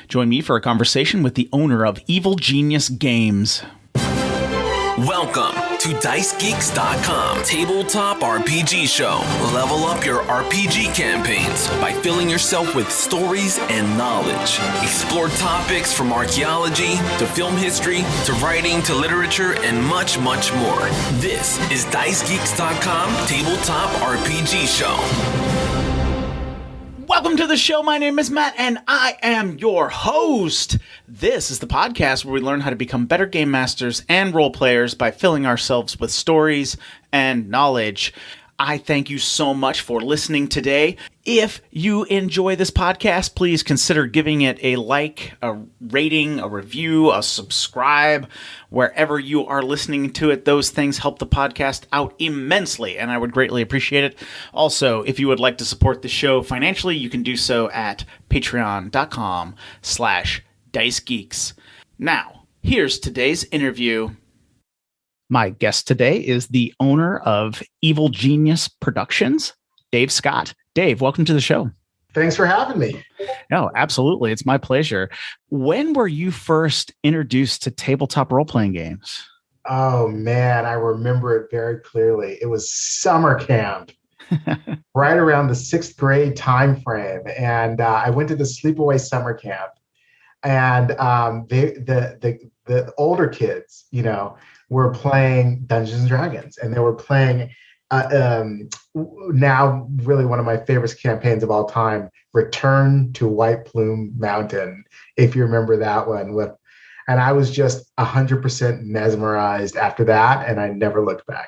Join me for a conversation with the owner of Evil Genius Games. Welcome to DiceGeeks.com Tabletop RPG Show. Level up your RPG campaigns by filling yourself with stories and knowledge. Explore topics from archaeology to film history to writing to literature and much, much more. This is DiceGeeks.com Tabletop RPG Show. Welcome to the show. My name is Matt, and I am your host. This is the podcast where we learn how to become better game masters and role players by filling ourselves with stories and knowledge. I thank you so much for listening today. If you enjoy this podcast, please consider giving it a like, a rating, a review, a subscribe, wherever you are listening to it. Those things help the podcast out immensely, and I would greatly appreciate it. Also, if you would like to support the show financially, you can do so at patreon.com/dicegeeks. Now, here's today's interview. My guest today is the owner of Evil Genius Productions, Dave Scott. Dave, welcome to the show. Thanks for having me. No, absolutely. It's my pleasure. When were you first introduced to tabletop role-playing games? Oh, man, I remember it very clearly. It was summer camp, right around the 6th grade time frame. And I went to the sleepaway summer camp. And the older kids, were playing Dungeons and Dragons, and they were playing now really one of my favorite campaigns of all time, Return to White Plume Mountain, if you remember that one. And I was just 100% mesmerized after that, and I never looked back.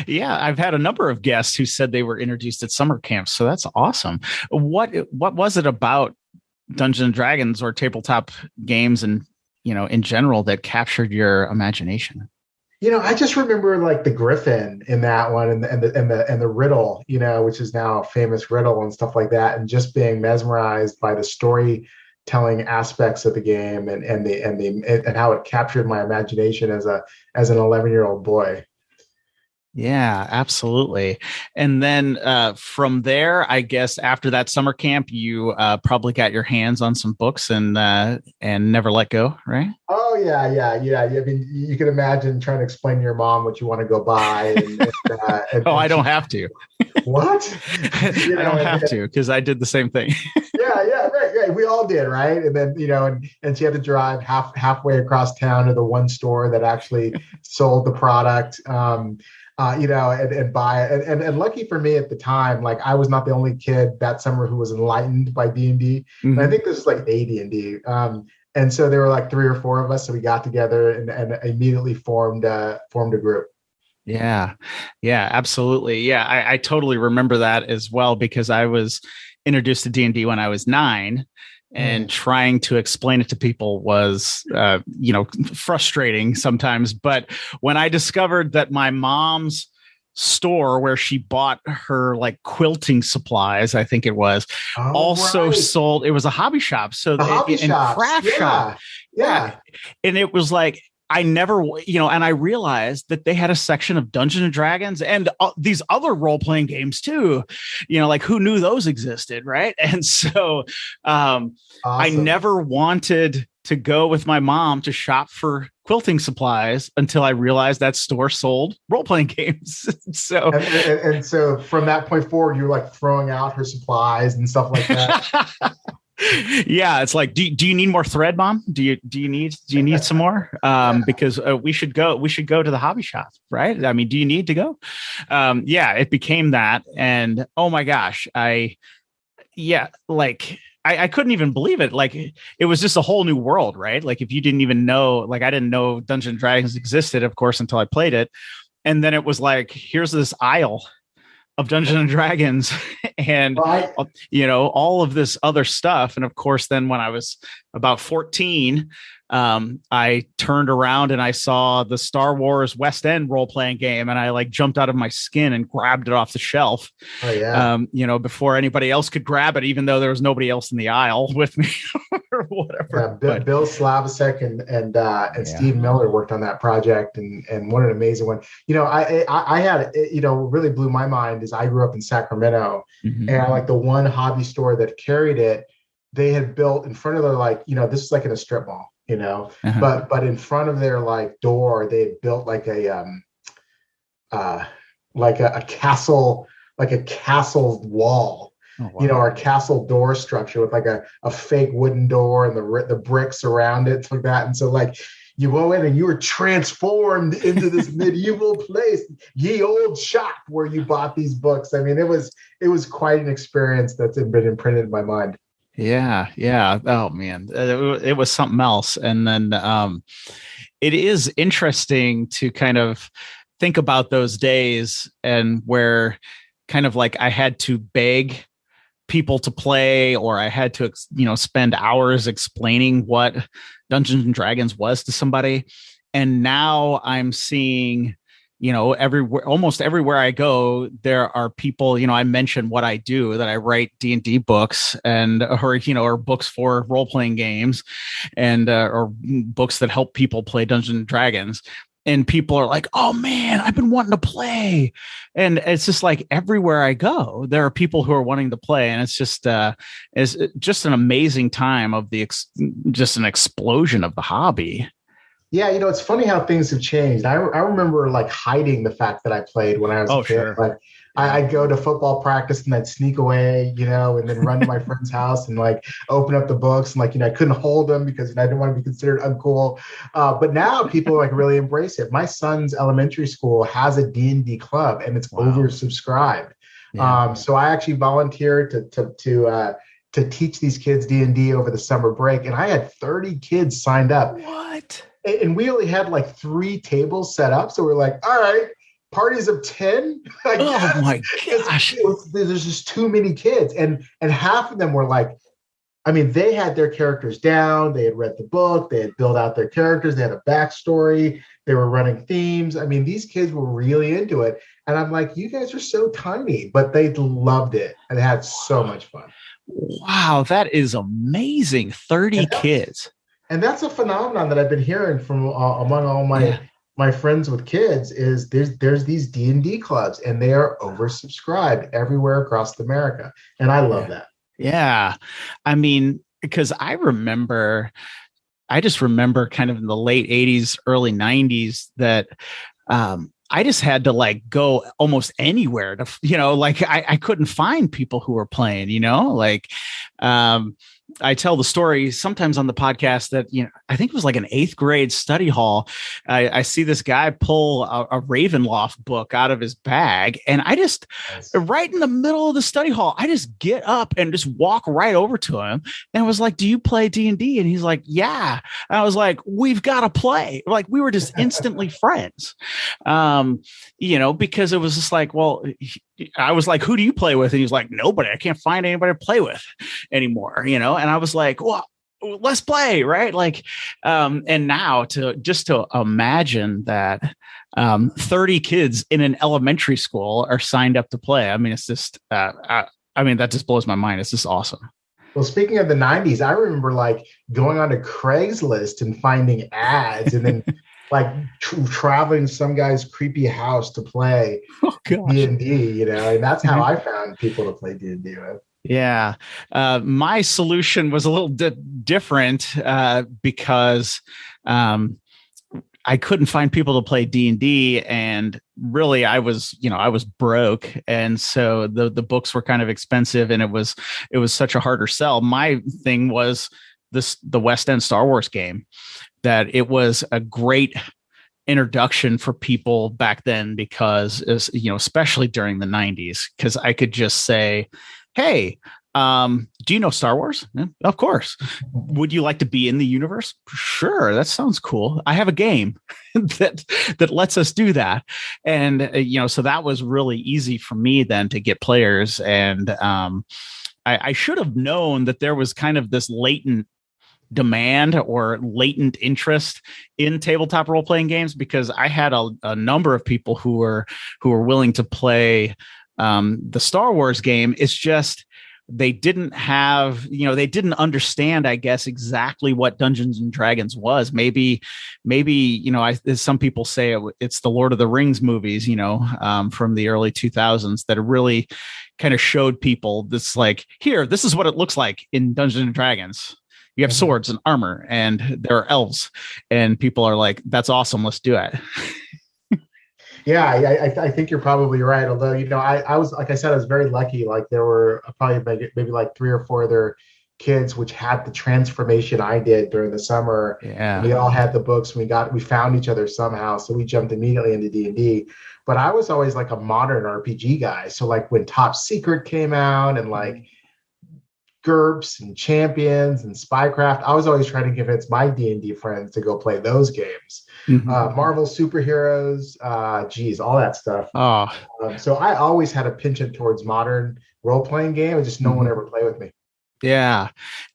Yeah, I've had a number of guests who said they were introduced at summer camps, so that's awesome. What was it about Dungeons and Dragons or tabletop games and in general that captured your imagination? I just remember like the Griffin in that one and the riddle, which is now a famous riddle and stuff like that, and just being mesmerized by the storytelling aspects of the game and how it captured my imagination as an 11-year-old boy. Yeah, absolutely. And then from there, I guess after that summer camp, you probably got your hands on some books and never let go, right? Oh, yeah. I mean, you can imagine trying to explain to your mom what you want to go buy. I don't have to. What? I don't have to, because I did the same thing. Yeah, right. We all did, right? And then, and she had to drive halfway across town to the one store that actually sold the product. And buy it. And lucky for me at the time, like I was not the only kid that summer who was enlightened by D&D. Mm-hmm. And I think this was like AD&D. And so there were like 3 or 4 of us. So we got together and immediately formed a group. Yeah, absolutely. Yeah, I totally remember that as well, because I was introduced to D&D when I was 9. And trying to explain it to people was, frustrating sometimes. But when I discovered that my mom's store, where she bought her like quilting supplies, I think it was, sold. It was a hobby shop, so craft shop. Yeah, and it was like, I never, and I realized that they had a section of Dungeons and Dragons and these other role-playing games too, like who knew those existed, right? And so awesome. I never wanted to go with my mom to shop for quilting supplies until I realized that store sold role-playing games. And so from that point forward, you're like throwing out her supplies and stuff like that. Yeah, it's like, do you need more thread, Mom? Do you need some more? Because we should go to the hobby shop, right? I mean, do you need to go? It became that, and oh my gosh, I couldn't even believe it. Like it was just a whole new world, right? Like if you didn't even know, like I didn't know Dungeons and Dragons existed, of course, until I played it, and then it was like, here's this aisle of Dungeons and Dragons and, all of this other stuff. And of course, then when I was about 14, I turned around and I saw the Star Wars West End role-playing game, and I like jumped out of my skin and grabbed it off the shelf. Oh yeah. Before anybody else could grab it, even though there was nobody else in the aisle with me or whatever. Yeah, Bill Slavicsek and Steve Miller worked on that project, and what an amazing one. I had, what really blew my mind is I grew up in Sacramento, and like the one hobby store that carried it they had built in front of their, like, this is like in a strip mall, but in front of their like door, they had built like uh a castle, like a castle wall, Oh, wow. or a castle door structure with like a fake wooden door and the bricks around it, like that. And so like you go in and you were transformed into this medieval place, ye old shop where you bought these books. I mean, it was quite an experience that's been imprinted in my mind. Yeah. Yeah. Oh man, it was something else. And then it is interesting to kind of think about those days and where kind of like I had to beg people to play, or I had to, spend hours explaining what Dungeons and Dragons was to somebody. And now I'm seeing, everywhere, almost everywhere I go, there are people, I mention what I do, that I write D&D books or books for role-playing games and, or books that help people play Dungeons and Dragons. And people are like, oh man, I've been wanting to play. And it's just like everywhere I go, there are people who are wanting to play. And it's just an amazing time of just an explosion of the hobby. Yeah, it's funny how things have changed. I remember like hiding the fact that I played when I was a kid. Sure. Like I'd go to football practice and I'd sneak away, and then run to my friend's house and like open up the books and like, I couldn't hold them because I didn't want to be considered uncool. But now people like really embrace it. My son's elementary school has a D&D club and it's oversubscribed. Yeah. So I actually volunteered to teach these kids D&D over the summer break. And I had 30 kids signed up. What? And we only had like 3 tables set up. So we're like, all right, parties of 10. Oh my gosh. There's just too many kids. And half of them were like, I mean, they had their characters down. They had read the book. They had built out their characters. They had a backstory. They were running themes. I mean, these kids were really into it. And I'm like, you guys are so tiny, but they loved it and they had so much fun. Wow, that is amazing. 30 kids. And that's a phenomenon that I've been hearing from among all my friends with kids is there's these D&D clubs and they are oversubscribed everywhere across America. And I love that. Yeah. I mean, because I just remember kind of in the late 80s, early 90s that I just had to like go almost anywhere to, like I couldn't find people who were playing, I tell the story sometimes on the podcast that, I think it was like an 8th grade study hall. I see this guy pull a Ravenloft book out of his bag. And I just, right in the middle of the study hall, I just get up and just walk right over to him and was like, do you play D&D? And he's like, yeah. And I was like, we've got to play. Like we were just instantly friends, because it was just like, well, I was like, who do you play with? And he's like, nobody. I can't find anybody to play with anymore, And I was like, well, let's play, right? Like, and now to imagine that 30 kids in an elementary school are signed up to play. I mean, it's just, that just blows my mind. It's just awesome. Well, speaking of the 90s, I remember like going onto Craigslist and finding ads and then like traveling some guy's creepy house to play D&D, and that's how I found people to play D&D with. Yeah. My solution was a little different because I couldn't find people to play D&D, and really I was broke. And so the books were kind of expensive and it was such a harder sell. My thing was the West End Star Wars game, that it was a great introduction for people back then because, especially during the 90s, because I could just say, hey, do you know Star Wars? Yeah, of course. Would you like to be in the universe? Sure. That sounds cool. I have a game that lets us do that. And, so that was really easy for me then to get players. And I should have known that there was kind of this latent demand or latent interest in tabletop role-playing games, because I had a number of people who were willing to play the Star Wars game. It's just they didn't have, they didn't understand, I guess, exactly what Dungeons and Dragons was. Maybe, some people say it's the Lord of the Rings movies, from the early 2000s that really kind of showed people this, like, here, this is what it looks like in Dungeons and Dragons. You have swords and armor, and there are elves, and people are like, that's awesome. Let's do it. Yeah, I think you're probably right. Although, I was, like I said, I was very lucky. Like, there were probably maybe like 3 or 4 other kids which had the transformation I did during the summer. Yeah. We all had the books. We found each other somehow. So we jumped immediately into D&D. But I was always like a modern RPG guy. So like when Top Secret came out and like GURPS and Champions and Spycraft, I was always trying to convince my D&D friends to go play those games. Marvel superheroes, all that stuff. So I always had a penchant towards modern role-playing game, and just no one ever played with me. Yeah.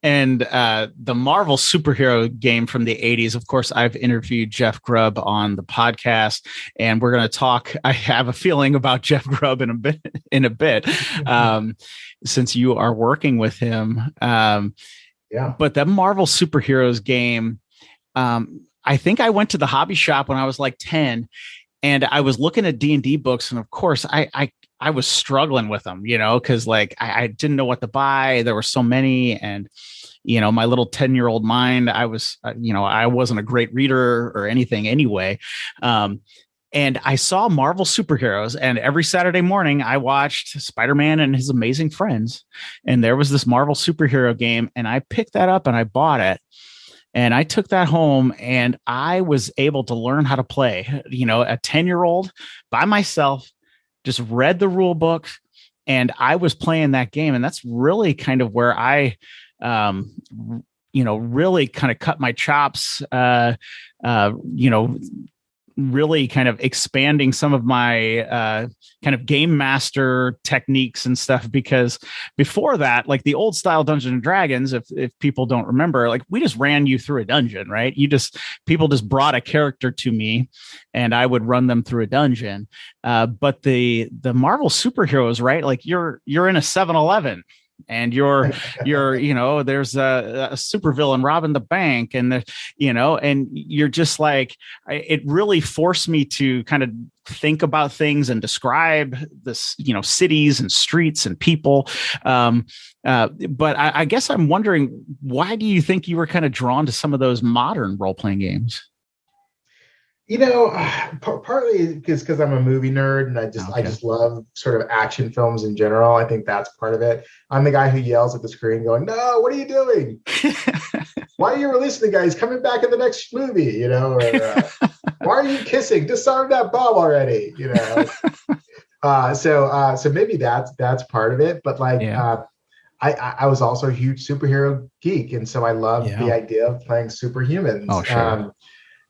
And the Marvel superhero game from the 80s, of course, I've interviewed Jeff Grubb on the podcast, and we're going to talk, I have a feeling, about Jeff Grubb in a bit, since you are working with him. But that Marvel superheroes game, I think I went to the hobby shop when I was like 10, and I was looking at D&D books, and of course I was struggling with them, because like I didn't know what to buy. There were so many, and my little 10-year-old mind, I was, I wasn't a great reader or anything anyway. And I saw Marvel superheroes, and every Saturday morning I watched Spider-Man and His Amazing Friends, and there was this Marvel superhero game, and I picked that up and I bought it. And I took that home, and I was able to learn how to play, a 10-year-old by myself, just read the rule book, and I was playing that game. And that's really kind of where I, really kind of cut my chops, really kind of expanding some of my kind of game master techniques and stuff, because before that, like the old style Dungeons and Dragons, if people don't remember, like we just ran you through a dungeon, right? People just brought a character to me and I would run them through a dungeon. But the Marvel superheroes, right? Like you're in a 7-Eleven. And you're there's a supervillain robbing the bank, and and you're just like, it really forced me to kind of think about things and describe this, cities and streets and people. But I guess I'm wondering, why do you think you were kind of drawn to some of those modern role-playing games? Partly because I'm a movie nerd, and I just love sort of action films in general. I think that's part of it. I'm the guy who yells at the screen going, "No, what are you doing? Why are you releasing the guy? He's coming back in the next movie, or why are you kissing? Disarm that bomb already, So maybe that's part of it. But like, I was also a huge superhero geek, and so I loved the idea of playing superhumans. Oh, sure.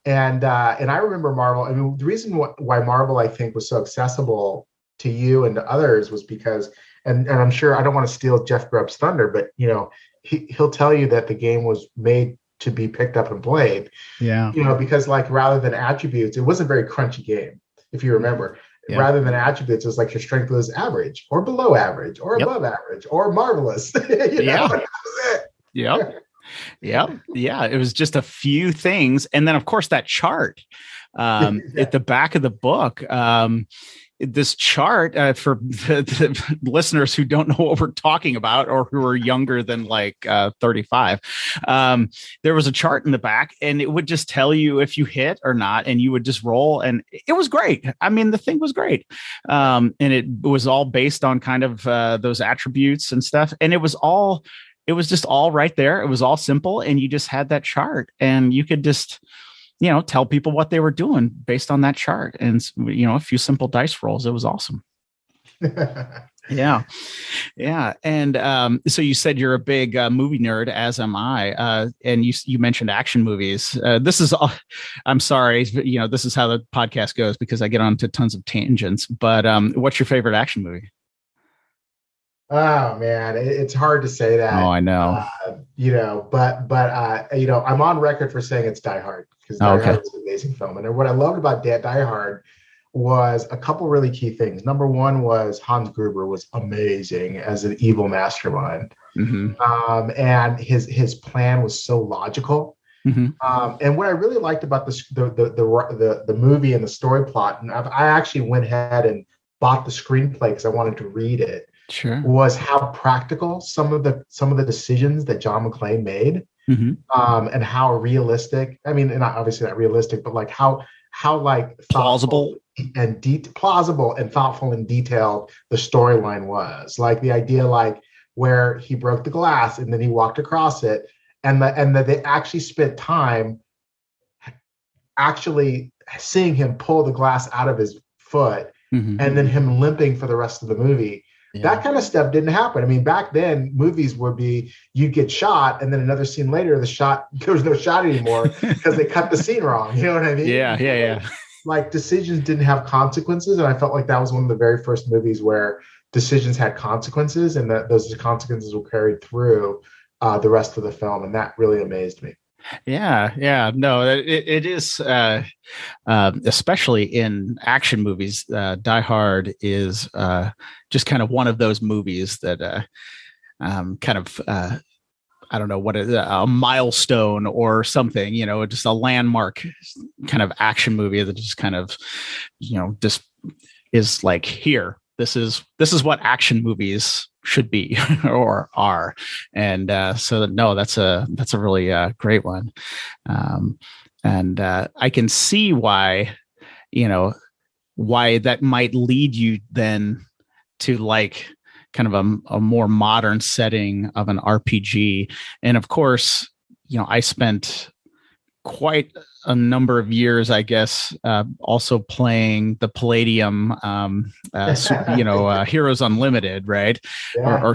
And I remember Marvel. I mean, the reason why Marvel, I think, was so accessible to you and to others was because, and I'm sure I don't want to steal Jeff Grubb's thunder, but he'll tell you that the game was made to be picked up and played. Yeah. Because like rather than attributes, it was a very crunchy game, if you remember. Yeah. Rather than attributes, it was like your strength was average or below average or above average or marvelous. That was it. Yeah. Yeah. It was just a few things. And then, of course, that chart at the back of the book, this chart for the listeners who don't know what we're talking about or who are younger than like 35. There was a chart in the back, and it would just tell you if you hit or not, and you would just roll. And it was great. I mean, the thing was great. And it was all based on kind of those attributes and stuff. And it was just all right there. It was all simple. And you just had that chart, and you could just, tell people what they were doing based on that chart. And, a few simple dice rolls. It was awesome. Yeah. And so you said you're a big movie nerd, as am I. And you mentioned action movies. This is all, I'm sorry, this is how the podcast goes because I get onto tons of tangents. But what's your favorite action movie? Oh man, it's hard to say that. Oh, I know. But I'm on record for saying it's Die Hard, because Die Hard is an amazing film. And what I loved about Die Hard was a couple really key things. Number one was Hans Gruber was amazing as an evil mastermind. And his plan was so logical. And what I really liked about the movie and the story plot, and I actually went ahead and bought the screenplay because I wanted to read it. Sure. Was how practical some of the decisions that John McClane made, and how realistic. I mean, and obviously not realistic, but like how like plausible plausible and thoughtful and detailed the storyline was. Like the idea, like where he broke the glass and then he walked across it, and that they actually spent time actually seeing him pull the glass out of his foot, and then him limping for the rest of the movie. Yeah. That kind of stuff didn't happen. I mean, back then, movies would be you get shot, and then another scene later, there was no shot anymore because they cut the scene wrong. You know what I mean? Yeah. Like decisions didn't have consequences, and I felt like that was one of the very first movies where decisions had consequences, and that those consequences were carried through the rest of the film, and that really amazed me. Yeah. No, it is, especially in action movies. Die Hard is just kind of one of those movies that kind of, I don't know what a milestone or something, just a landmark kind of action movie that just kind of, just is like, here, this is what action movies should be or are. And so no, that's a really great one. And I can see why that might lead you then to like kind of a more modern setting of an RPG. And of course, I spent quite a number of years, I guess, also playing the Palladium, Heroes Unlimited, right? Yeah.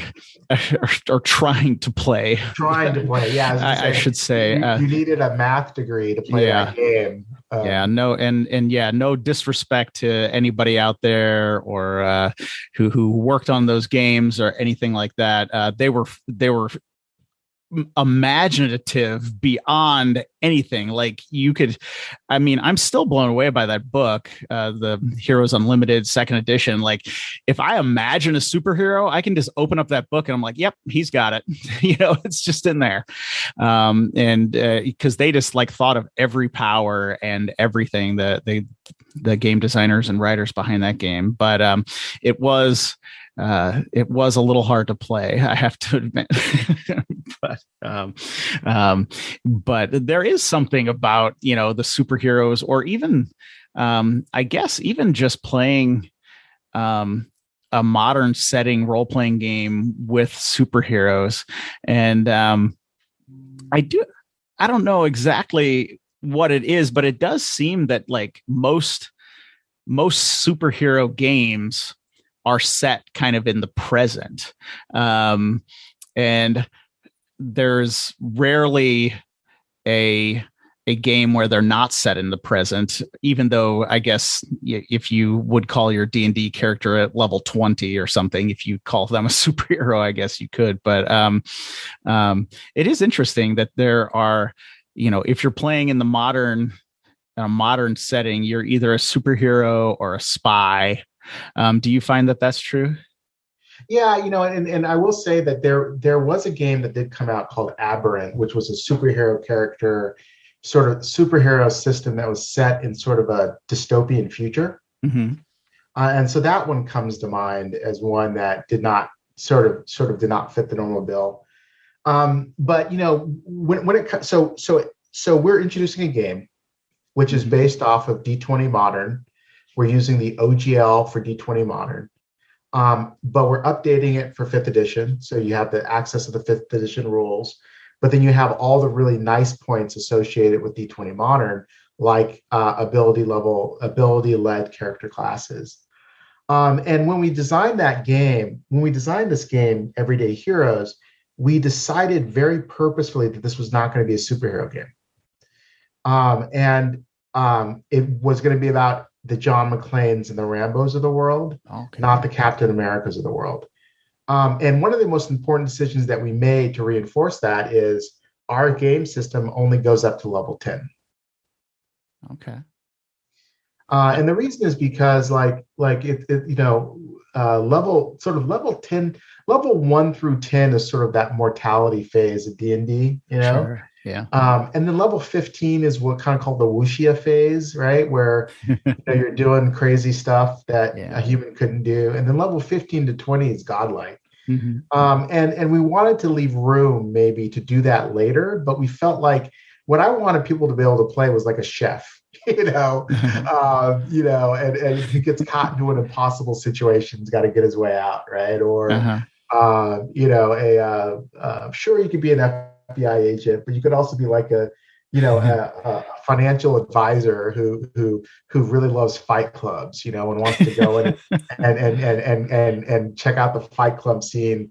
Or trying to play. Yeah. I should say. You needed a math degree to play that game. No disrespect to anybody out there or who worked on those games or anything like that. They were imaginative beyond anything. Like I'm still blown away by that book, the Heroes Unlimited second edition. Like if I imagine a superhero, I can just open up that book and I'm like, yep, he's got it. It's just in there. And because they just like thought of every power and everything that the game designers and writers behind that game. But it was a little hard to play, I have to admit. But there is something about, the superheroes, or even, I guess, even just playing a modern setting role-playing game with superheroes. And I don't know exactly what it is, but it does seem that like most superhero games are set kind of in the present. And there's rarely a game where they're not set in the present, even though I guess if you would call your D&D character at level 20 or something, if you call them a superhero, I guess you could. But it is interesting that there are, if you're playing in a modern setting, you're either a superhero or a spy. Do you find that that's true? Yeah, and I will say that there was a game that did come out called Aberrant, which was a superhero character, sort of superhero system that was set in sort of a dystopian future. And so that one comes to mind as one that did not sort of did not fit the normal bill. But when it comes, so we're introducing a game which is based off of D20 Modern. We're using the OGL for D20 Modern, but we're updating it for 5th edition. So you have the access to the 5th edition rules, but then you have all the really nice points associated with D20 Modern, like ability-led character classes. And when we designed this game, Everyday Heroes, we decided very purposefully that this was not going to be a superhero game. It was going to be about the John McClanes and the Rambos of the world, not the Captain Americas of the world. And one of the most important decisions that we made to reinforce that is our game system only goes up to level 10. Okay. And the reason is because level 10, level 1 through 10 is sort of that mortality phase of D&D, Sure. Yeah. And then level 15 is what kind of called the wuxia phase, right? Where you're doing crazy stuff that a human couldn't do. And then level 15 to 20 is godlike. Mm-hmm. And we wanted to leave room maybe to do that later, but we felt like what I wanted people to be able to play was like a chef, and who gets caught into an impossible situation, has got to get his way out, right? Or, sure, you could be an FBI agent, but you could also be like a financial advisor who really loves fight clubs, and wants to go in and check out the fight club scene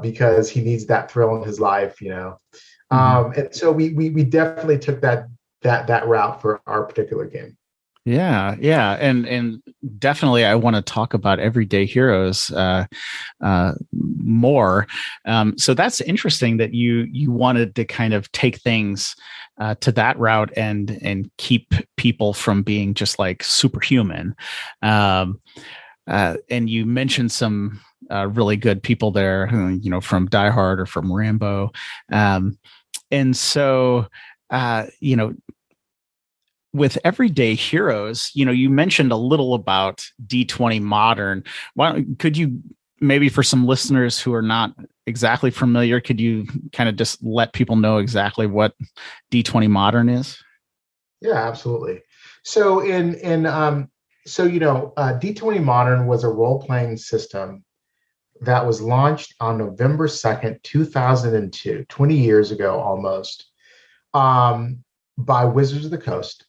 because he needs that thrill in his life, And so we definitely took that route for our particular game. Yeah, and definitely, I want to talk about Everyday Heroes more. So that's interesting that you wanted to kind of take things to that route and keep people from being just like superhuman. And you mentioned some really good people there, from Die Hard or from Rambo, and so with Everyday Heroes, you mentioned a little about D20 Modern. Could you maybe, for some listeners who are not exactly familiar, could you kind of just let people know exactly what D20 Modern is? Yeah, absolutely. So D20 Modern was a role-playing system that was launched on November 2nd, 2002, 20 years ago almost, by Wizards of the Coast.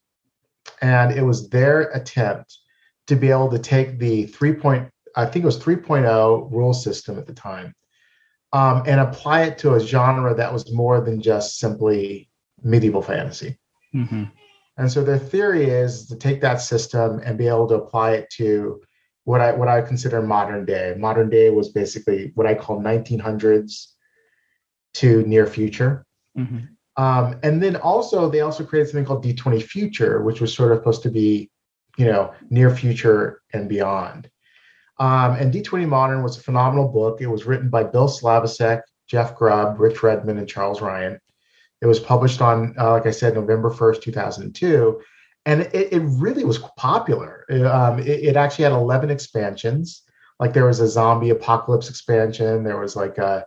And it was their attempt to be able to take the 3.0 rule system at the time, and apply it to a genre that was more than just simply medieval fantasy. Mm-hmm. And so their theory is to take that system and be able to apply it to what I consider modern day. Modern day was basically what I call 1900s to near future. Mm-hmm. And then they also created something called D20 Future, which was sort of supposed to be, near future and beyond. And D20 Modern was a phenomenal book. It was written by Bill Slavicsek, Jeff Grubb, Rich Redmond, and Charles Ryan. It was published on, like I said, November 1st, 2002. And it really was popular. It actually had 11 expansions. Like there was a zombie apocalypse expansion. There was like a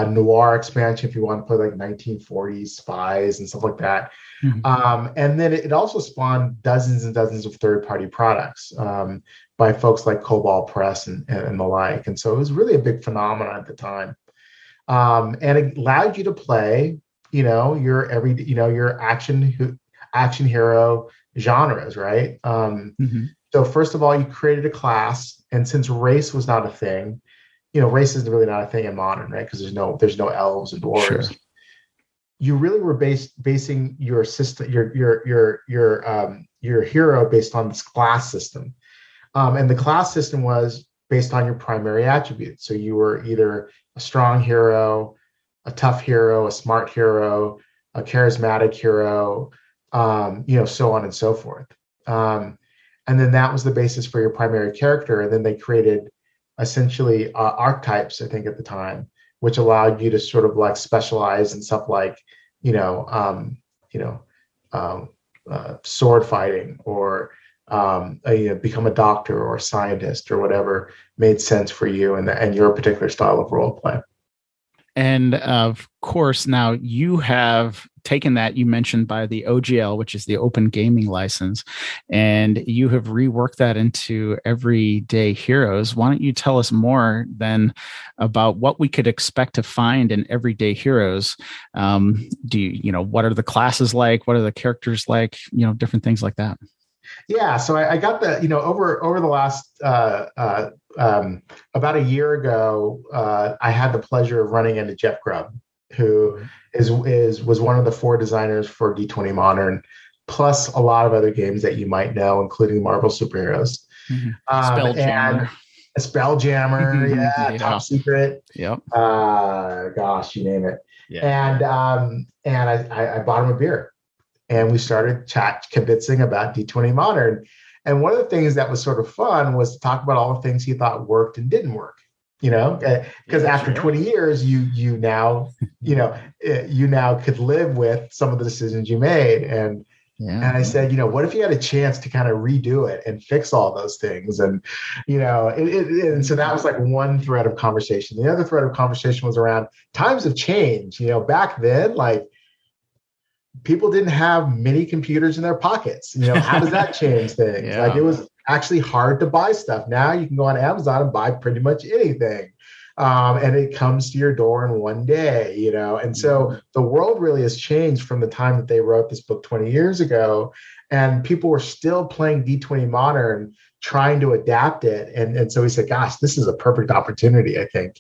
noir expansion if you want to play like 1940s spies and stuff like that. Mm-hmm. And then it also spawned dozens and dozens of third-party products by folks like Cobalt Press and the like. And so it was really a big phenomenon at the time. And it allowed you to play, your action hero genres, right? Mm-hmm. So first of all, you created a class, and since race was not a thing, race is really not a thing in modern, right? Because there's no elves and dwarves. Sure. You really were basing your system, your hero based on this class system, and the class system was based on your primary attributes. So you were either a strong hero, a tough hero, a smart hero, a charismatic hero, so on and so forth. And then that was the basis for your primary character. And then they created essentially archetypes, I think, at the time, which allowed you to sort of like specialize in stuff like, sword fighting, or become a doctor or a scientist or whatever made sense for you and your particular style of role play. And of course, now you have taken that you mentioned by the OGL, which is the Open Gaming License, and you have reworked that into Everyday Heroes. Why don't you tell us more then about what we could expect to find in Everyday Heroes? What are the classes like? What are the characters like? Different things like that. Yeah, so I got the over the last about a year ago, I had the pleasure of running into Jeff Grubb, who was one of the 4 designers for D20 Modern, plus a lot of other games that you might know, including Marvel Superheroes, Spelljammer, yeah, Top Secret, yep, gosh, you name it, yeah. And I bought him a beer. And we started kibitzing about D20 Modern. And one of the things that was sort of fun was to talk about all the things he thought worked and didn't work. Because after 20 years, you now could live with some of the decisions you made. And I said, what if you had a chance to kind of redo it and fix all those things? And, and so that was like one thread of conversation. The other thread of conversation was around times have changed. Back then, like, people didn't have mini computers in their pockets. How does that change things? Like, it was actually hard to buy stuff. Now you can go on Amazon and buy pretty much anything. And it comes to your door in one day, and so the world really has changed from the time that they wrote this book 20 years ago, and people were still playing D20 Modern, trying to adapt it. And so we said, gosh, this is a perfect opportunity, I think,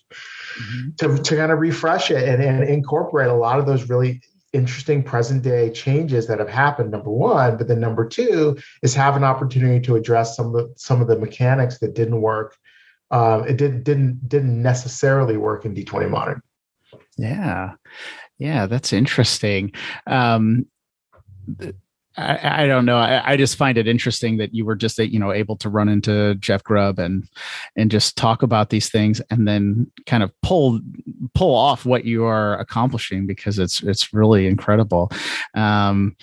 to kind of refresh it and incorporate a lot of those really interesting present day changes that have happened, number one, but then number two is have an opportunity to address some of the mechanics that didn't work. It didn't necessarily work in D20 Modern. Yeah, that's interesting. I don't know. I just find it interesting that you were just able to run into Jeff Grubb and just talk about these things, and then kind of pull off what you are accomplishing, because it's really incredible. And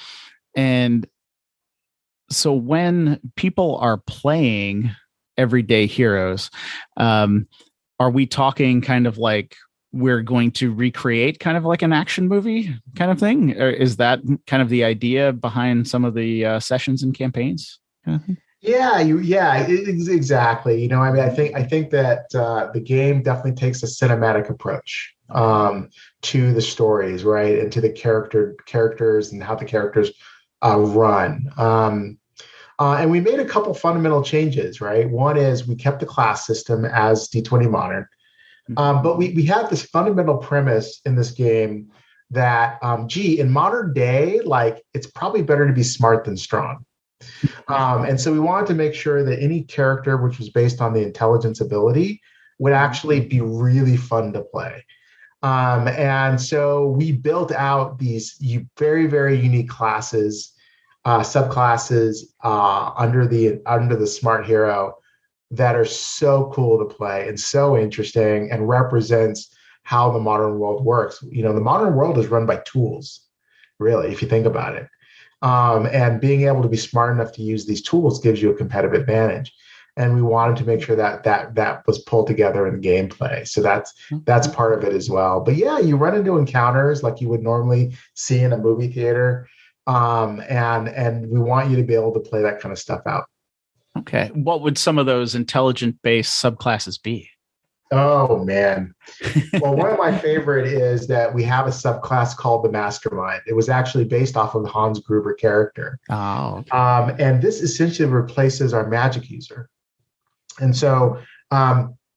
so when people are playing Everyday Heroes, are we talking kind of like we're going to recreate kind of like an action movie kind of thing? Or is that kind of the idea behind some of the sessions and campaigns kind of thing? Exactly. I think that the game definitely takes a cinematic approach to the stories, right, and to the characters and how the characters run. And we made a couple fundamental changes, right? One is we kept the class system as D20 Modern, but we had this fundamental premise in this game that, in modern day, like, it's probably better to be smart than strong. And so we wanted to make sure that any character which was based on the intelligence ability would actually be really fun to play. And so we built out these very, very unique classes, subclasses under the Smart Hero that are so cool to play and so interesting and represents how the modern world works. The modern world is run by tools, really, if you think about it. And being able to be smart enough to use these tools gives you a competitive advantage. And we wanted to make sure that was pulled together in gameplay. So that's part of it as well. But yeah, you run into encounters like you would normally see in a movie theater. And we want you to be able to play that kind of stuff out. Okay. What would some of those intelligent-based subclasses be? Oh, man. Well, one of my favorite is that we have a subclass called the Mastermind. It was actually based off of the Hans Gruber character. Oh, okay. And this essentially replaces our magic user. And so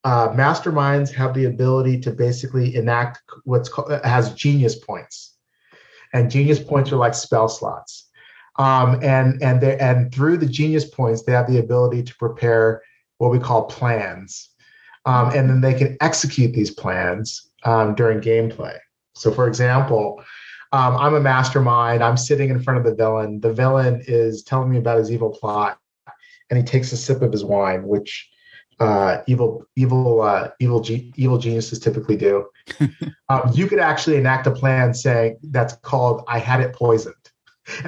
masterminds have the ability to basically enact has genius points. And genius points are like spell slots. And through the genius points, they have the ability to prepare what we call plans. And then they can execute these plans during gameplay. So, for example, I'm a mastermind. I'm sitting in front of the villain. The villain is telling me about his evil plot, and he takes a sip of his wine, which evil geniuses typically do. You could actually enact a plan saying that's called "I had it poisoned."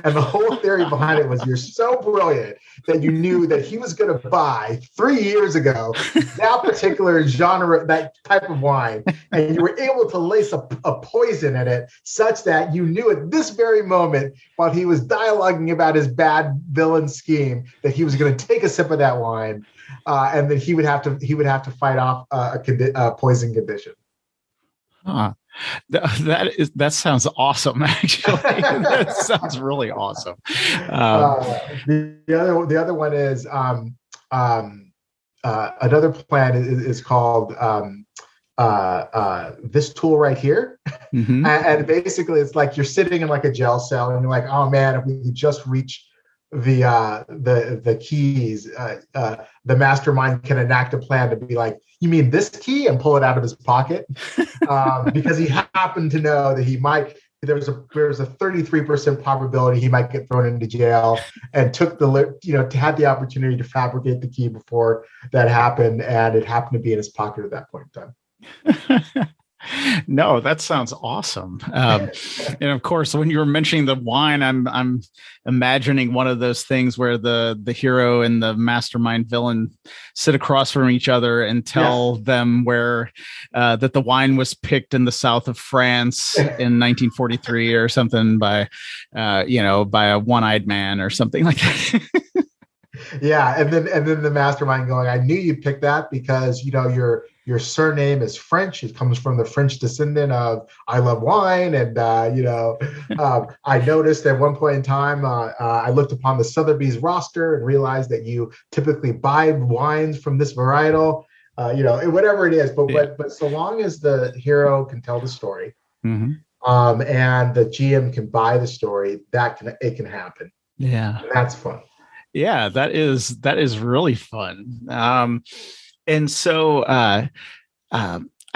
And the whole theory behind it was you're so brilliant that you knew that he was going to buy 3 years ago that particular genre, that type of wine, and you were able to lace a poison in it such that you knew at this very moment, while he was dialoguing about his bad villain scheme, that he was going to take a sip of that wine, and then he would have to fight off a poison condition. Huh. That sounds awesome. Actually, that sounds really awesome. The other one is another plan is called this tool right here, and basically it's like you're sitting in like a jail cell and you're like, oh man, if we could just reach the keys, the mastermind can enact a plan to be like, you mean this key, and pull it out of his pocket, because he happened to know that he might there was a 33% probability he might get thrown into jail, and took had the opportunity to fabricate the key before that happened, and it happened to be in his pocket at that point in time. No, that sounds awesome. And of course, when you were mentioning the wine, I'm imagining one of those things where the hero and the mastermind villain sit across from each other and tell them where that the wine was picked in the south of France in 1943 or something by a one-eyed man or something like that. Yeah, and then the mastermind going, I knew you'd pick that because your surname is French. It comes from the French descendant of I love wine, and I noticed at one point in time I looked upon the Sotheby's roster and realized that you typically buy wines from this varietal, whatever it is. But so long as the hero can tell the story, and the GM can buy the story, it can happen. Yeah, and that's fun. Yeah, that is really fun. And so I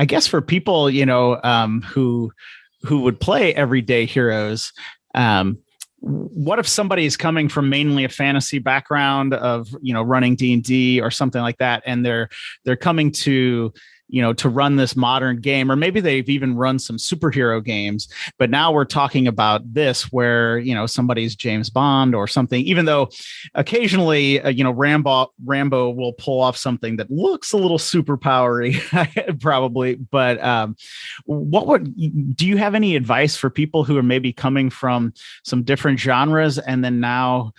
guess for people, who would play everyday heroes, what if somebody is coming from mainly a fantasy background of, running D&D or something like that, and they're coming to run this modern game, or maybe they've even run some superhero games, but now we're talking about this where, somebody's James Bond or something, even though occasionally, Rambo will pull off something that looks a little superpowery, probably. But do you have any advice for people who are maybe coming from some different genres and then now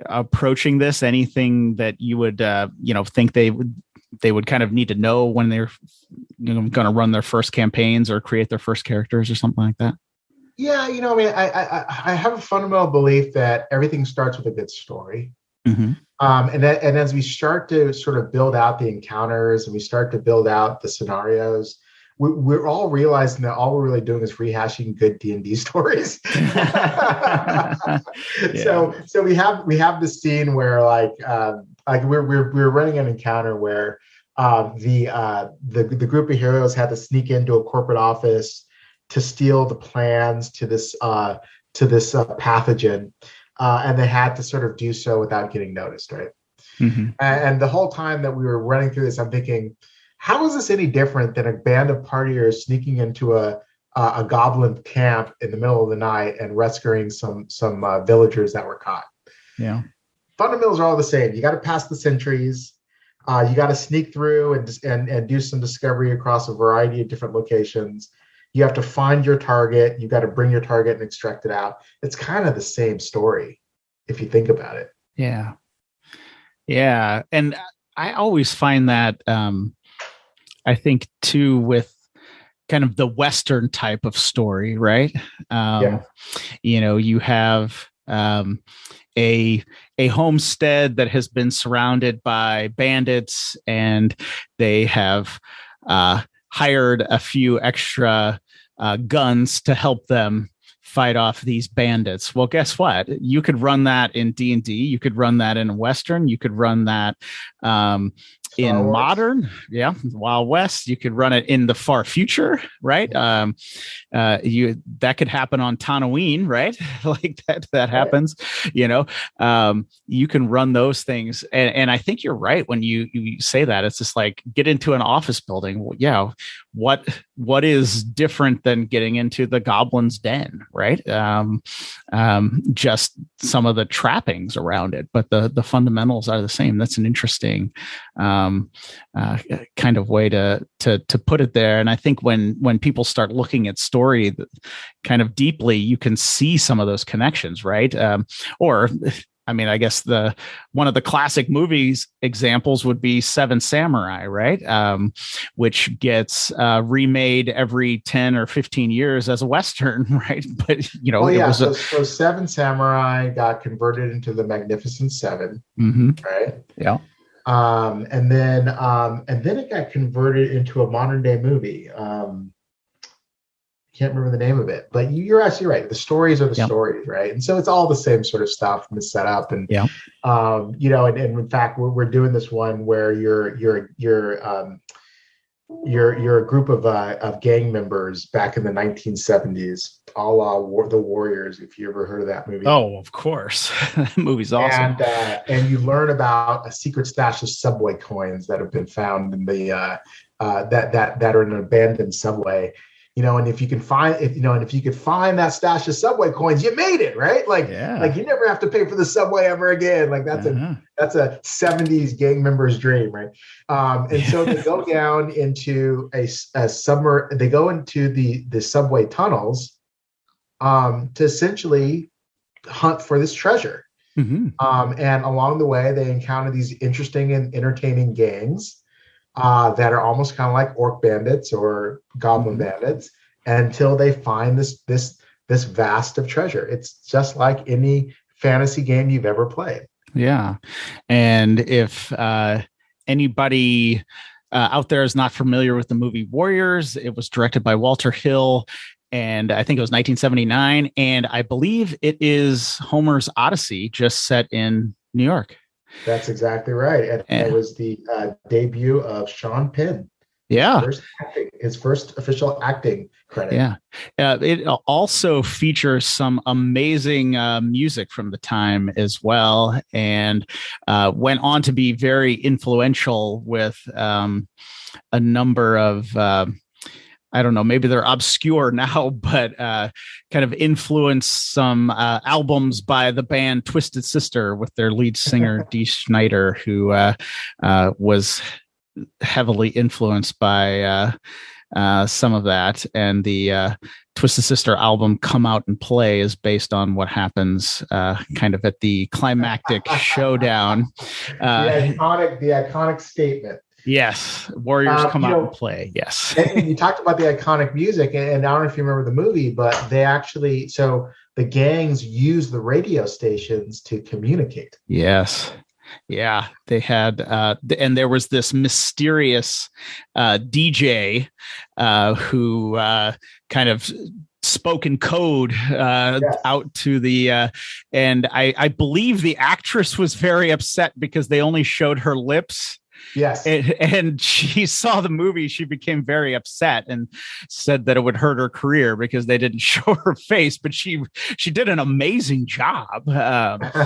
approaching this? Anything that you would, think they would kind of need to know when they're going to run their first campaigns or create their first characters or something like that? Yeah, I have a fundamental belief that everything starts with a good story. And as we start to sort of build out the encounters and we start to build out the scenarios, we're all realizing that all we're really doing is rehashing good D&D stories. So we have this scene where we're running an encounter where the group of heroes had to sneak into a corporate office to steal the plans to this pathogen, and they had to sort of do so without getting noticed, right? And the whole time that we were running through this, I'm thinking, how is this any different than a band of partiers sneaking into a goblin camp in the middle of the night and rescuing some villagers that were caught? Yeah. Fundamentals are all the same. You got to pass the sentries. You got to sneak through and do some discovery across a variety of different locations. You have to find your target. You got to bring your target and extract it out. It's kind of the same story if you think about it. Yeah. Yeah. And I always find that, I think too, with kind of the Western type of story, right? You have a homestead that has been surrounded by bandits, and they have hired a few extra guns to help them fight off these bandits. Well, guess what? You could run that in D&D. You could run that in Western. You could run that in modern, Wild West. You could run it in the far future, right? That could happen on Tatooine, right? Like that happens. You can run those things, and I think you're right when you say that. It's just like, get into an office building. Well, yeah, what is different than getting into the goblin's den, right? Just some of the trappings around it, but the fundamentals are the same. That's an interesting kind of way to put it there. And I think when people start looking at story kind of deeply, you can see some of those connections, right? I guess one of the classic movies examples would be Seven Samurai, right? Which gets remade every 10 or 15 years as a Western, right? But so Seven Samurai got converted into the Magnificent Seven, right? Yeah. And then it got converted into a modern day movie. Can't remember the name of it, but you're actually right. The stories are the stories, right? And so it's all the same sort of stuff and the setup, and and in fact, we're doing this one where you're you're a group of gang members back in the 1970s, a la the Warriors. If you ever heard of that movie. Oh, of course. That movie's awesome. And you learn about a secret stash of subway coins that have been found in the that are in an abandoned subway. And if you can find that stash of subway coins, you made it, right? Like you never have to pay for the subway ever again. Like that's a 70s gang member's dream, right? And so they go down into a summer. They go into the subway tunnels to essentially hunt for this treasure. And along the way, they encounter these interesting and entertaining gangs that are almost kind of like orc bandits or goblin bandits, until they find this vast of treasure. It's just like any fantasy game you've ever played. Yeah. And if anybody out there is not familiar with the movie Warriors, it was directed by Walter Hill, and I think it was 1979. And I believe it is Homer's Odyssey, just set in New York. That's exactly right. And it was the debut of Sean Penn. Yeah. His first official acting credit. Yeah. It also features some amazing music from the time as well, and went on to be very influential with a number of I don't know, maybe they're obscure now, but kind of influenced some albums by the band Twisted Sister with their lead singer, Dee Snider, who was heavily influenced by some of that. And the Twisted Sister album Come Out and Play is based on what happens kind of at the climactic showdown. The iconic statement. Yes, Warriors come out and play. Yes. And you talked about the iconic music, and I don't know if you remember the movie, but they actually, so the gangs use the radio stations to communicate. Yes. Yeah, they had, and there was this mysterious DJ who kind of spoke in code out to the, and I believe the actress was very upset because they only showed her lips. Yes. And she saw the movie. She became very upset and said that it would hurt her career because they didn't show her face. But she did an amazing job. But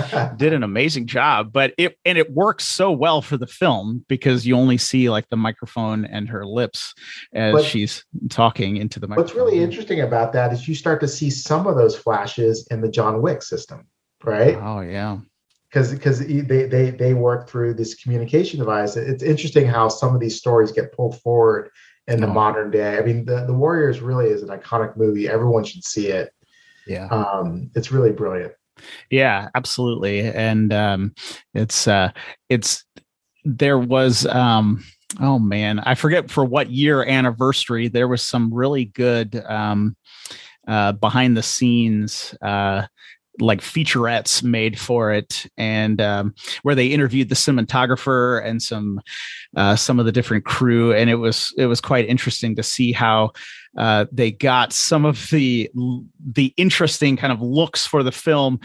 it works so well for the film because you only see like the microphone and her lips as she's talking into the microphone. What's really interesting about that is you start to see some of those flashes in the John Wick system, right? Oh, yeah. Because they work through this communication device. It's interesting how some of these stories get pulled forward in the modern day. I mean, the Warriors really is an iconic movie. Everyone should see it. Yeah. It's really brilliant. Yeah, absolutely. And there was oh man, I forget for what year anniversary, there was some really good behind the scenes like featurettes made for it, and where they interviewed the cinematographer and some of the different crew, and it was quite interesting to see how they got some of the interesting kind of looks for the film,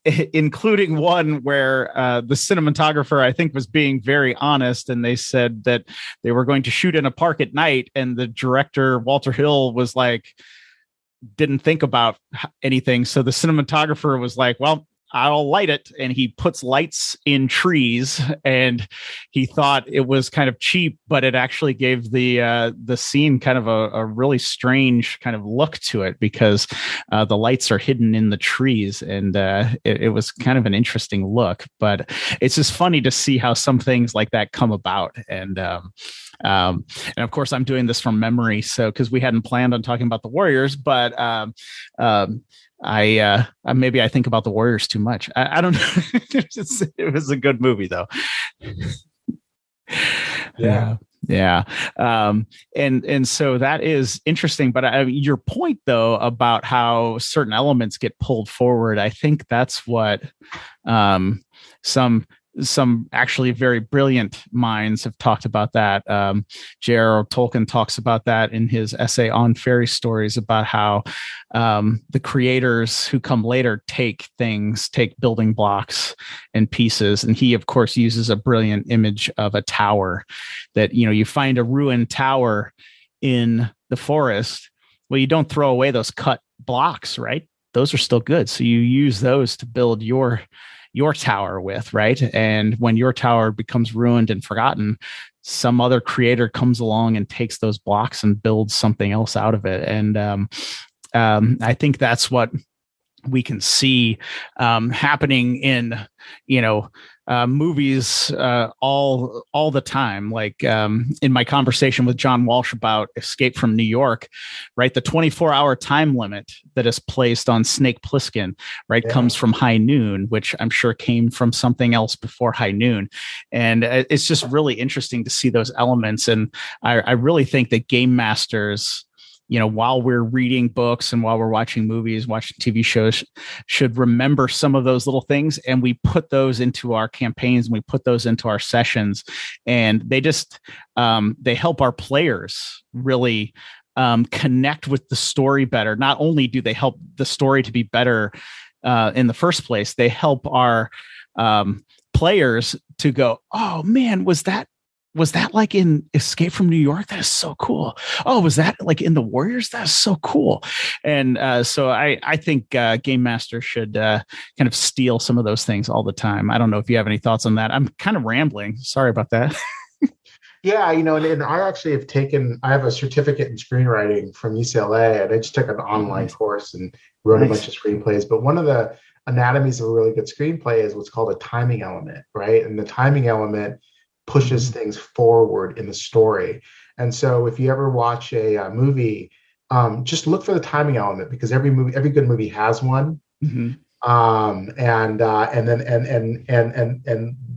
including one where the cinematographer, I think, was being very honest, and they said that they were going to shoot in a park at night, and the director Walter Hill was like, didn't think about anything. So the cinematographer was like, well, I'll light it. And he puts lights in trees, and he thought it was kind of cheap, but it actually gave the scene kind of a really strange kind of look to it because the lights are hidden in the trees, and it was kind of an interesting look. But it's just funny to see how some things like that come about. And of course, I'm doing this from memory, so because we hadn't planned on talking about the Warriors, but I maybe I think about the Warriors too much. I don't know. It was a good movie though. Yeah. Yeah. And so that is interesting. But your point though, about how certain elements get pulled forward, I think that's what some some actually very brilliant minds have talked about that. J.R.R. Tolkien talks about that in his essay on fairy stories, about how the creators who come later take building blocks and pieces. And he, of course, uses a brilliant image of a tower that, you find a ruined tower in the forest. Well, you don't throw away those cut blocks, right? Those are still good. So you use those to build your tower with, right? And when your tower becomes ruined and forgotten, some other creator comes along and takes those blocks and builds something else out of it. And I think that's what we can see happening in, movies all the time. Like in my conversation with John Walsh about Escape from New York, right? The 24-hour time limit that is placed on Snake Plissken, right, comes from High Noon, which I'm sure came from something else before High Noon. And it's just really interesting to see those elements. And I really think that game masters, while we're reading books and while we're watching movies, watching TV shows, should remember some of those little things. And we put those into our campaigns and we put those into our sessions. And they just, they help our players really connect with the story better. Not only do they help the story to be better in the first place, they help our players to go, oh man, was that like in Escape from New York? That is so cool. Oh, was that like in The Warriors? That is so cool. And so I think game masters should kind of steal some of those things all the time. I don't know if you have any thoughts on that. I'm kind of rambling. Sorry about that. Yeah, and I actually I have a certificate in screenwriting from UCLA, and I just took an online course and wrote a bunch of screenplays. But one of the anatomies of a really good screenplay is what's called a timing element, right? And the timing element pushes things forward in the story. And so if you ever watch a movie, just look for the timing element, because every good movie has one. Mm-hmm. And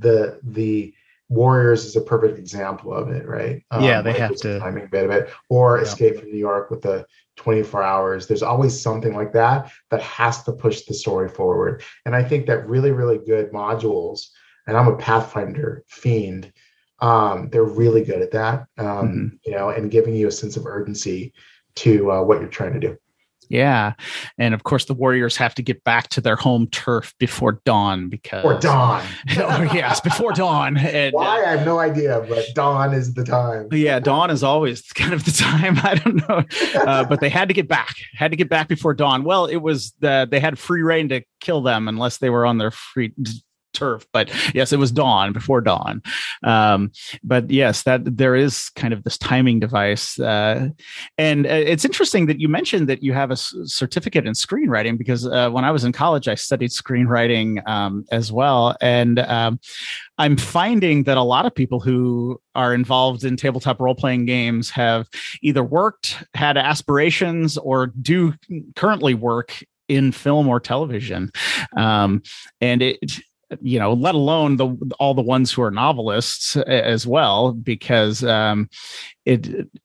the Warriors is a perfect example of it, right? They have to timing bit of it, or Escape from New York with the 24 hours. There's always something like that has to push the story forward. And I think that really, really good modules, and I'm a Pathfinder fiend, they're really good at that, and giving you a sense of urgency to what you're trying to do. Yeah. And of course, the Warriors have to get back to their home turf before dawn, Before dawn. Yes, before dawn. And, why? I have no idea, but dawn is the time. Yeah, dawn is always kind of the time. I don't know. But they had to get back before dawn. Well, it was they had free reign to kill them unless they were on their free turf. But yes, it was before dawn. But yes, that there is kind of this timing device. And it's interesting that you mentioned that you have a certificate in screenwriting, because when I was in college, I studied screenwriting as well. And I'm finding that a lot of people who are involved in tabletop role-playing games have either had aspirations, or do currently work in film or television. And it, let alone all the ones who are novelists as well, because and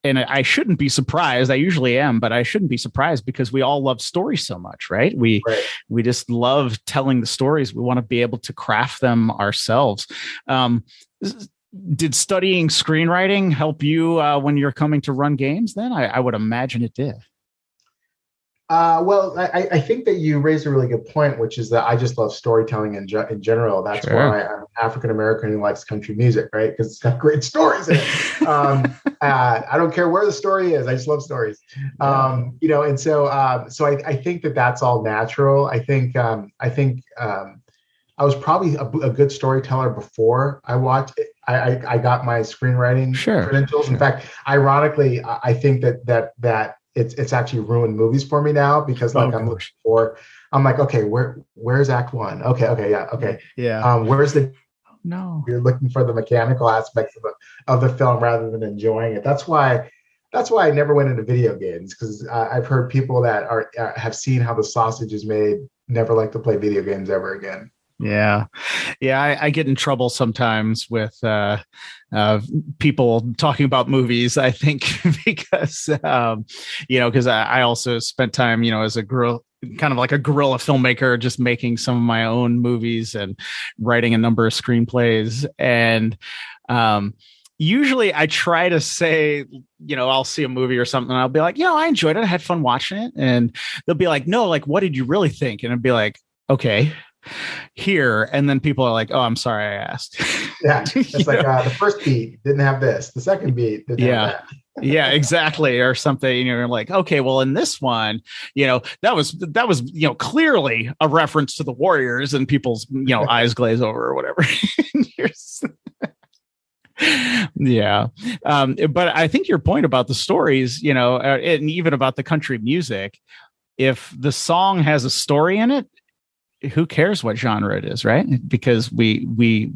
I shouldn't be surprised. I usually am, but I shouldn't be surprised, because we all love stories so much, right? We just love telling the stories. We want to be able to craft them ourselves. Did studying screenwriting help you when you're coming to run games? Then I would imagine it did. Well, I think that you raised a really good point, which is that I just love storytelling in general. That's why I'm African-American who likes country music, right? Because it's got great stories in it. I don't care where the story is. I just love stories. And so I think that that's all natural. I think I was probably a good storyteller before I I got my screenwriting credentials. In fact, ironically, I think that it's actually ruined movies for me now, because I'm looking for, I'm like, okay, where's Act One? Okay, yeah, okay. Yeah. Where's the no? You're looking for the mechanical aspects of the film rather than enjoying it. That's why I never went into video games, because I've heard people that have seen how the sausage is made never like to play video games ever again. Yeah. I get in trouble sometimes with people talking about movies, I think, because, because I also spent time, as a kind of like a guerrilla filmmaker, just making some of my own movies and writing a number of screenplays. And usually I try to say, I'll see a movie or something and I'll be like, I enjoyed it. I had fun watching it. And they'll be like, no, like, what did you really think? And I'd be like, okay, here. And then people are like, oh, I'm sorry I asked. Yeah. It's like the first beat didn't have this. The second beat didn't have that. Yeah, exactly. Or something, you're like, okay, well, in this one, that was, clearly a reference to the Warriors, and people's, eyes glaze over or whatever. Yeah. But I think your point about the stories, and even about the country music, if the song has a story in it, who cares what genre it is, right? Because we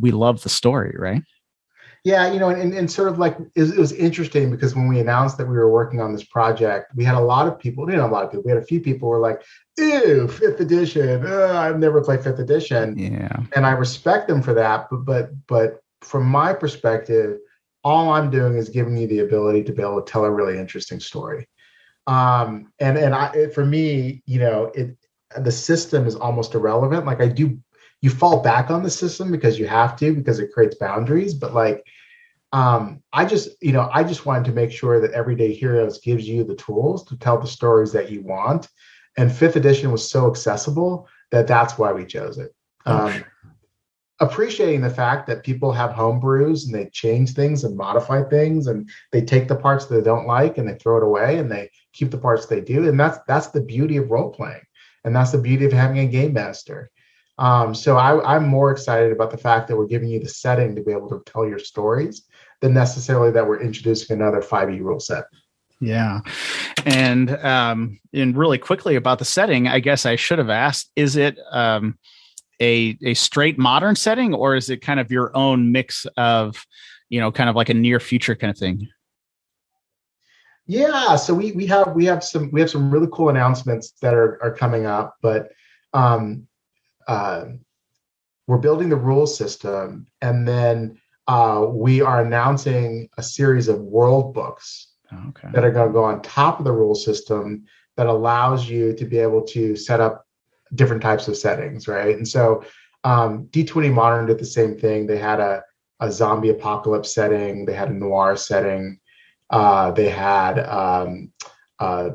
love the story, right? Yeah, and sort of like it was interesting because when we announced that we were working on this project, we had a lot of people, we had a few people who were like, ew, 5th edition. I've never played 5th edition. Yeah. And I respect them for that. But from my perspective, all I'm doing is giving you the ability to be able to tell a really interesting story. For me, the system is almost irrelevant. Like you fall back on the system because you have to, because it creates boundaries. But like, I just wanted to make sure that Everyday Heroes gives you the tools to tell the stories that you want. And 5th edition was so accessible that's why we chose it. Appreciating the fact that people have homebrews and they change things and modify things, and they take the parts that they don't like and they throw it away and they keep the parts they do. And that's the beauty of role playing. And that's the beauty of having a game master. So I'm more excited about the fact that we're giving you the setting to be able to tell your stories than necessarily that we're introducing another 5e rule set. Yeah. And really quickly about the setting, I guess I should have asked, is it a straight modern setting, or is it kind of your own mix of, kind of like a near future kind of thing? Yeah, so we have some really cool announcements that are coming up, but we're building the rule system, and then we are announcing a series of world books that are going to go on top of the rule system that allows you to be able to set up different types of settings, right? And so D20 Modern did the same thing. They had a zombie apocalypse setting. They had a noir setting. They had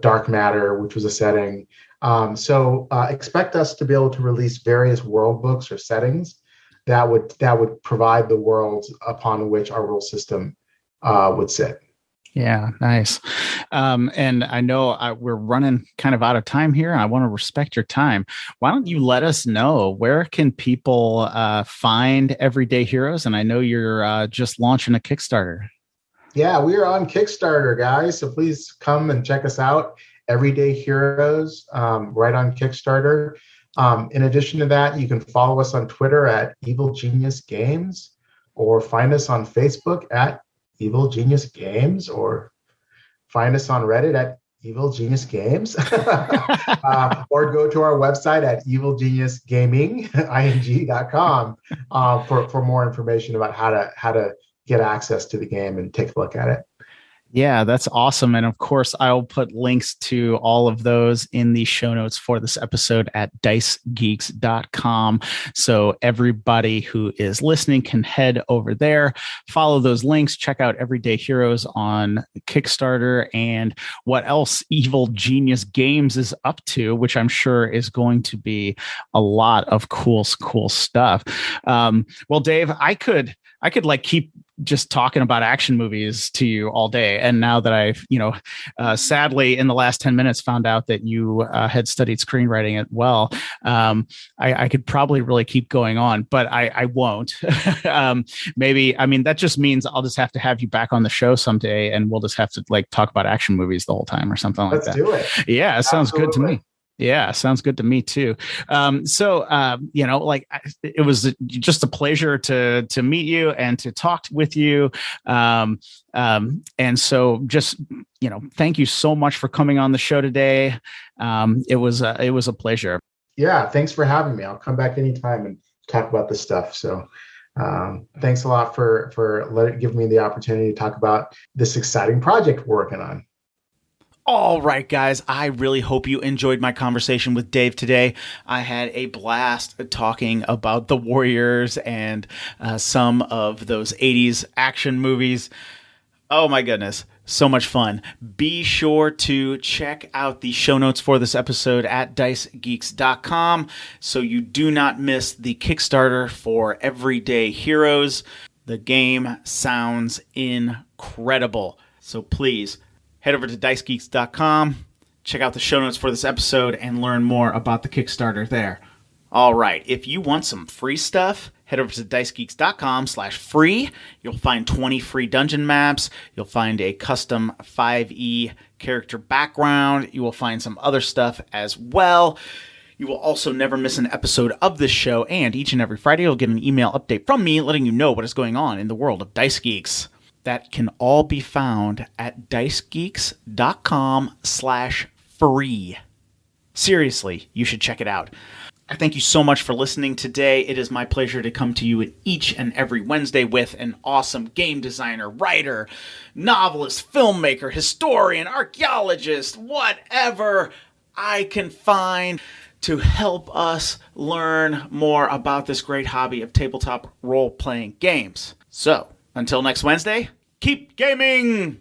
Dark Matter, which was a setting. So expect us to be able to release various world books or settings that would provide the worlds upon which our rule system would sit. Yeah, nice. And I know we're running kind of out of time here. I want to respect your time. Why don't you let us know, where can people find Everyday Heroes? And I know you're just launching a Kickstarter. Yeah, we are on Kickstarter, guys. So please come and check us out. Everyday Heroes, right on Kickstarter. In addition to that, you can follow us on Twitter at Evil Genius Games, or find us on Facebook at Evil Genius Games, or find us on Reddit at Evil Genius Games, or go to our website at evilgeniusgaming.com for more information about how to get access to the game and take a look at it. Yeah, that's awesome. And of course, I'll put links to all of those in the show notes for this episode at dicegeeks.com. So everybody who is listening can head over there, follow those links, check out Everyday Heroes on Kickstarter, and what else Evil Genius Games is up to, which I'm sure is going to be a lot of cool stuff. Well, Dave, I could like keep just talking about action movies to you all day. And now that I've, sadly in the last 10 minutes found out that you had studied screenwriting as well, I could probably really keep going on, but I won't. Maybe, that just means I'll just have to have you back on the show someday, and we'll just have to like talk about action movies the whole time or something like that. Let's do it. Yeah, it sounds good to me. Yeah, sounds good to me too. It was just a pleasure to meet you and to talk with you. And so just, thank you so much for coming on the show today. It was a pleasure. Yeah, thanks for having me. I'll come back anytime and talk about this stuff. So thanks a lot for giving me the opportunity to talk about this exciting project we're working on. All right, guys, I really hope you enjoyed my conversation with Dave today. I had a blast talking about the Warriors and some of those 80s action movies. Oh my goodness, so much fun. Be sure to check out the show notes for this episode at dicegeeks.com so you do not miss the Kickstarter for Everyday Heroes. The game sounds incredible. So please head over to dicegeeks.com, check out the show notes for this episode, and learn more about the Kickstarter there. All right, if you want some free stuff, head over to dicegeeks.com/free. You'll find 20 free dungeon maps. You'll find a custom 5e character background. You will find some other stuff as well. You will also never miss an episode of this show, and each and every Friday you'll get an email update from me letting you know what is going on in the world of Dice Geeks. That can all be found at dicegeeks.com/free. Seriously, you should check it out. I thank you so much for listening today. It is my pleasure to come to you each and every Wednesday with an awesome game designer, writer, novelist, filmmaker, historian, archaeologist, whatever I can find to help us learn more about this great hobby of tabletop role-playing games. So, until next Wednesday, keep gaming!